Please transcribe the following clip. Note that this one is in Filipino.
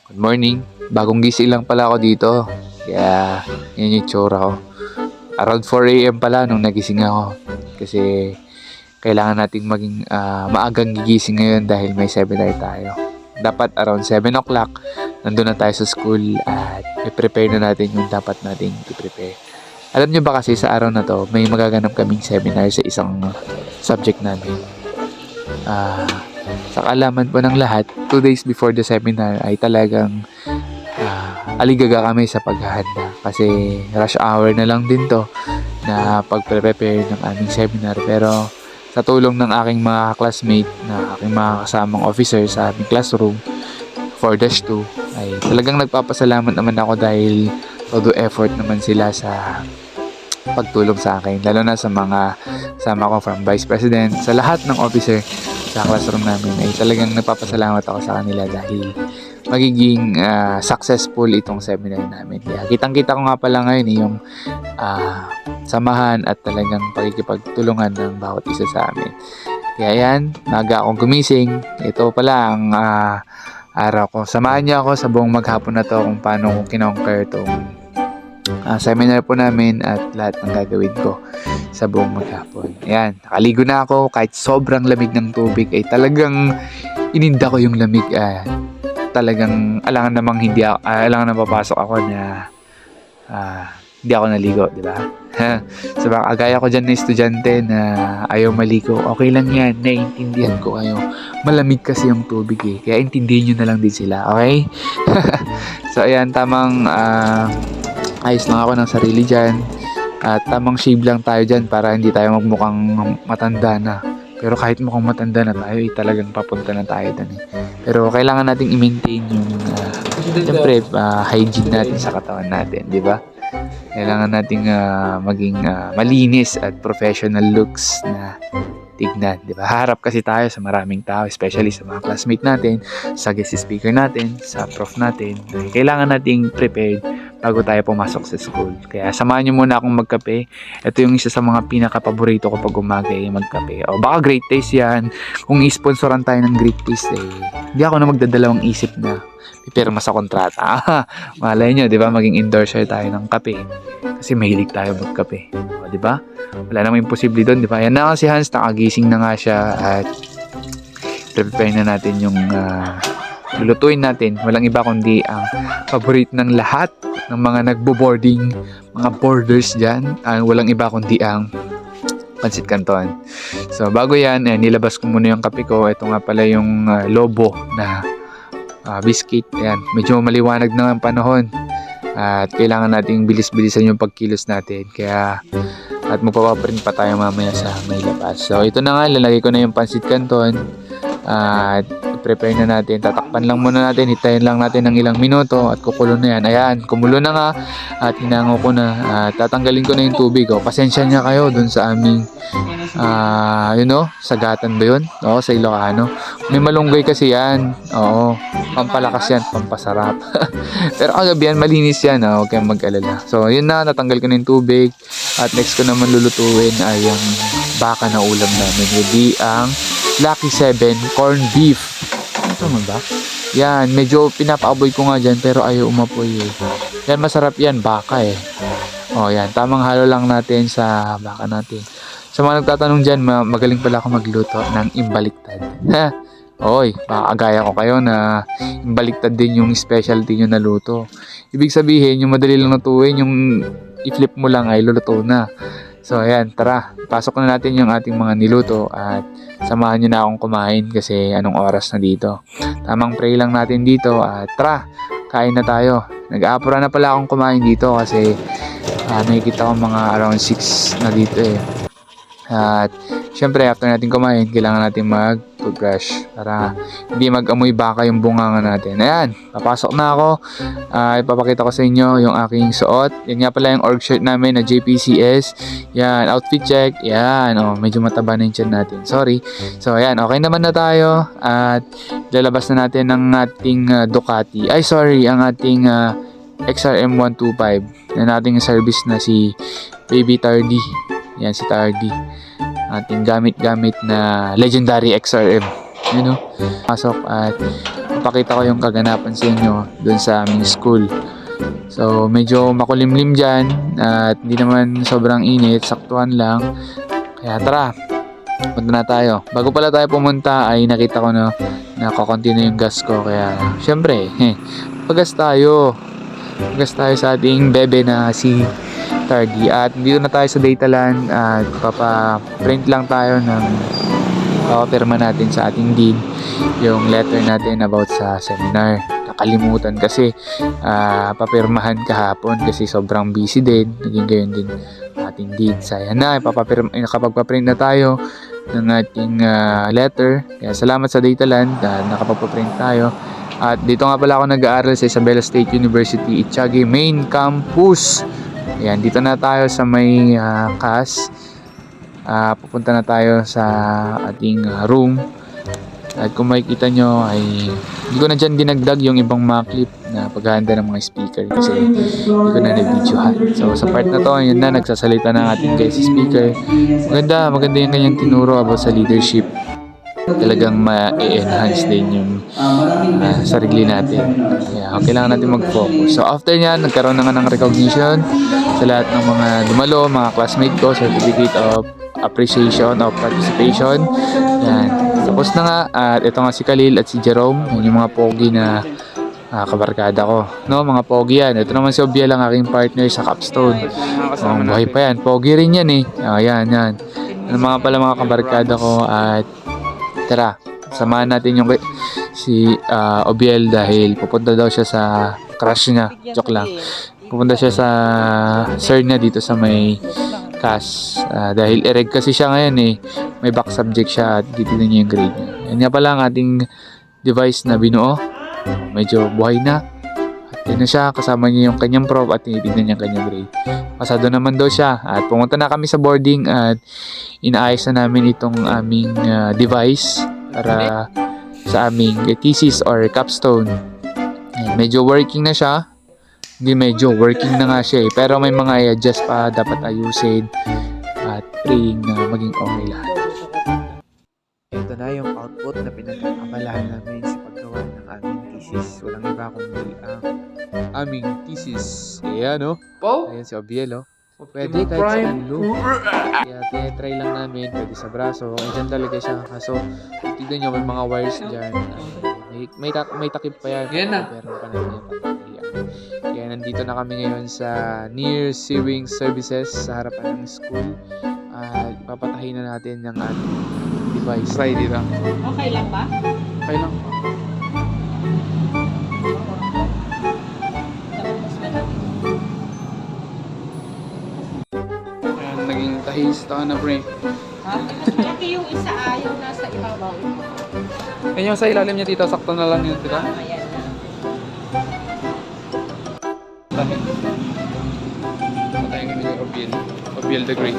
Good morning. Bagong gising lang pala ako dito. Kaya, yun yung tsura ko. Around 4 a.m. pala nung nagising ako. Kasi, kailangan nating maging maagang gigising ngayon dahil may seminar tayo. Dapat around 7 o'clock, nandun na tayo sa school at i-prepare na natin yung dapat nating i-prepare. Alam nyo ba kasi sa araw na to, may magaganap kaming seminar sa isang subject namin. Sa kaalaman po ng lahat, 2 days before the seminar ay talagang aligaga kami sa paghahanda. Kasi rush hour na lang din to na pag-prepare ng aming seminar. Pero sa tulong ng aking mga classmate na aking mga kasamang officer sa aming classroom, 4-2, ay talagang nagpapasalamat naman ako dahil todo effort naman sila sa pagtulong sa akin, lalo na sa mga sama ko from Vice President, sa lahat ng officer sa classroom namin ay talagang nagpapasalamat ako sa kanila dahil magiging successful itong seminar namin. Kaya kitang-kita ko nga pala ngayon yung samahan at talagang pagkikipagtulungan ng bawat isa sa amin. Kaya yan, naga akong gumising. Ito pala ang araw ko. Samahan niyo ako sa buong maghapon na to kung paano ko kinonquer itong seminar po namin at lahat ng gagawin ko sa buong maghapon. Ayan, nakaligo na ako kahit sobrang lamig ng tubig ay talagang ininda ko yung lamig. Talagang alangan namang alangan na papasok ako na hindi ako naligo, di ba? So baka agaya ko dyan na estudyante na ayaw maligo, okay lang yan, naiintindihan ko kayo. Malamig kasi yung tubig eh, kaya intindihin nyo na lang din sila, okay? So ayan, tamang ayos lang ako ng sarili dyan. At tamang shave lang tayo dyan para hindi tayo magmukhang matanda na. Pero kahit mukhang matanda na tayo, talagang papunta na tayo dun eh. Pero kailangan nating i-maintain yung siyempre, hygiene natin sa katawan natin, di ba? Kailangan nating maging malinis at professional looks na tignan, di ba? Harap kasi tayo sa maraming tao, especially sa mga classmate natin, sa guest speaker natin, sa prof natin. Kailangan nating prepared bago tayo pumasok sa school. Kaya samahan nyo muna akong magkape. Ito yung isa sa mga pinaka-paborito ko pag umaga magkape. O baka Great Taste yan. Kung i-sponsoran tayo ng Great Taste hindi ako na magdadalawang isip na pipirma sa kontrata. Malay nyo, di ba? Maging endorser tayo ng kape. Kasi mahilig tayo magkape. O, di ba? Wala namang imposible doon, di ba? Yan na nga si Hans, nakagising na nga siya at prepare na natin yung lulutuin natin. Walang iba kundi ang paborito ng lahat ng mga nagbo-boarding, mga boarders dyan. Walang iba kundi ang Pansit Canton. So bago yan, nilabas ko muna yung kape ko. Ito nga pala yung Lobo na biscuit. Ayan, medyo maliwanag na ang panahon. At kailangan nating bilis-bilisan yung pagkilos natin. Kaya at magpapaprint pa tayo mamaya sa may labas. So ito na nga, lalagay ko na yung Pansit Canton. At prepare na natin. Tatakpan lang muna natin. Hitayin lang natin ng ilang minuto at kukulo na yan. Ayan, kumulo na nga at hinango ko na. Tatanggalin ko na yung tubig. Pasensya niya kayo dun sa aming sagatan ba yun? Oo, sa Ilocano. May malunggay kasi yan. Oo, pampalakas yan, pampasarap. Pero kagabi yan, malinis yan. Huwag kayong mag-alala. So, yun na, natanggal ko na yung tubig. At next ko naman lulutuin ay ang baka na ulam namin. Hindi ang Lucky 7 corned beef. Tama ba? Yan, medyo pinapaaboy ko nga dyan pero ayaw umapoy eh. Yan, masarap yan, baka eh. O yan, tamang halo lang natin sa baka natin. Sa mga nagtatanong dyan, magaling pala ako magluto ng imbaliktad. Oy, makakagaya ko kayo na imbaliktad din yung specialty nyo na luto. Ibig sabihin, yung madali lang lutuin, yung i-flip mo lang ay luluto na. So ayan, tara, pasok na natin yung ating mga niluto at samahan nyo na akong kumain kasi anong oras na dito. Tamang pray lang natin dito at tara, kain na tayo. Nag-aapura na pala akong kumain dito kasi nakikita ko mga around 6 na dito eh. At syempre after natin kumain, kailangan natin mag-toothbrush para hindi mag-amoy baka yung bunganga natin. Ayan, papasok na ako. Ipapakita ko sa inyo yung aking suot. Yan nga pala yung org shirt namin na JPCS. Yan, outfit check. Yan, medyo mataba na yung tiyan natin. Sorry. So ayan, okay naman na tayo. At lalabas na natin ang ating Ducati. Ang ating XRM 125. Yan ating service na si Baby Tardy. Yan si Tardy. Ating gamit-gamit na legendary XRM. Pasok at ipapakita ko yung kaganapan sa inyo dun sa aming school. So medyo makulimlim dyan at hindi naman sobrang init, saktuhan lang. Kaya tara, punta na tayo. Bago pala tayo pumunta ay nakita ko na nakakonti na yung gas ko. Kaya syempre, pagas tayo. Pagas tayo sa ating bebe na si Tardy. At dito na tayo sa Dataland at papaprint lang tayo ng papapirma natin sa ating deed yung letter natin about sa seminar. Nakalimutan kasi papirmahan kahapon kasi sobrang busy din. Naging gayon din ating deed. Sayang na, nakapagpaprint na tayo ng ating letter. Kaya salamat sa Dataland dahil nakapagpaprint tayo. At dito nga pala ako nag-aaral sa Isabela State University, Itiagi Main Campus. Ayan, dito na tayo sa may CAS. Pupunta na tayo sa ating room. At kung makikita nyo ay hindi ko na dyan dinagdag yung ibang mga clip na paghahanda ng mga speaker kasi hindi ko na nag-videohan. So sa part na to, yun na, nagsasalita na ating guest speaker. Maganda yung kanyang tinuro about sa leadership. Talagang ma-enhance din yung sarili natin. Kaya kailangan natin mag-focus. So after nyan, nagkaroon na nga ng recognition sa lahat ng mga dumalo, mga classmate ko, certificate of appreciation of participation. Yan. Tapos na nga. At ito nga si Khalil at si Jerome. Yun yung mga pogi na kabarkada ko. No, mga pogi yan. Ito naman si Obiel, ang aking partner sa Capstone. Buhay pa yan. Pogi rin yan eh. Yan. Ano mga pala mga kabarkada ko. At tara, samahan natin yung si Obiel dahil pupunta daw siya sa crush niya. Joke lang. Pupunta siya sa sir niya dito sa may CAS. Dahil ereg kasi siya ngayon eh. May back subject siya at titignan niya yung grade niya. Yan nga pala ang ating device na binuo. Medyo buhay na. At yun na siya. Kasama niya yung kanyang prof at tinitignan niya yung kanyang grade. Pasado naman daw siya. At pumunta na kami sa boarding at inaayos na namin itong aming device para sa aming thesis or capstone. Ayan, medyo working na siya. Hindi medyo, working na nga siya eh. Pero may mga i-adjust pa, dapat ayusin at praying na maging okay lahat. Ito na yung output na pinag-aabalahan namin sa paggawa ng aming thesis. Walang iba kundi ang aming thesis. Ayan o. Ayan si Obiel o. Pwede kahit sa ulo. Kaya tinetry lang namin, pwede sa braso. Diyan talaga siya. Kaso, tignan nyo, may mga wires dyan. May takip pa yan. Yan na. Pero pa namin yung tatapilian. Kaya nandito na kami ngayon sa near Sewing Services sa harapan ng school. Papatahin na natin yung ating device. Try dito. Okay lang ba? Okay lang. Ayan, naging tahista na pre. Ha? Laki yung isa ayaw nasa ibabaw. Yan yung sa ilalim niya tita, sakto na lang yun tita. Ayan. Patayin ka ni Obiel. Obiel the Great.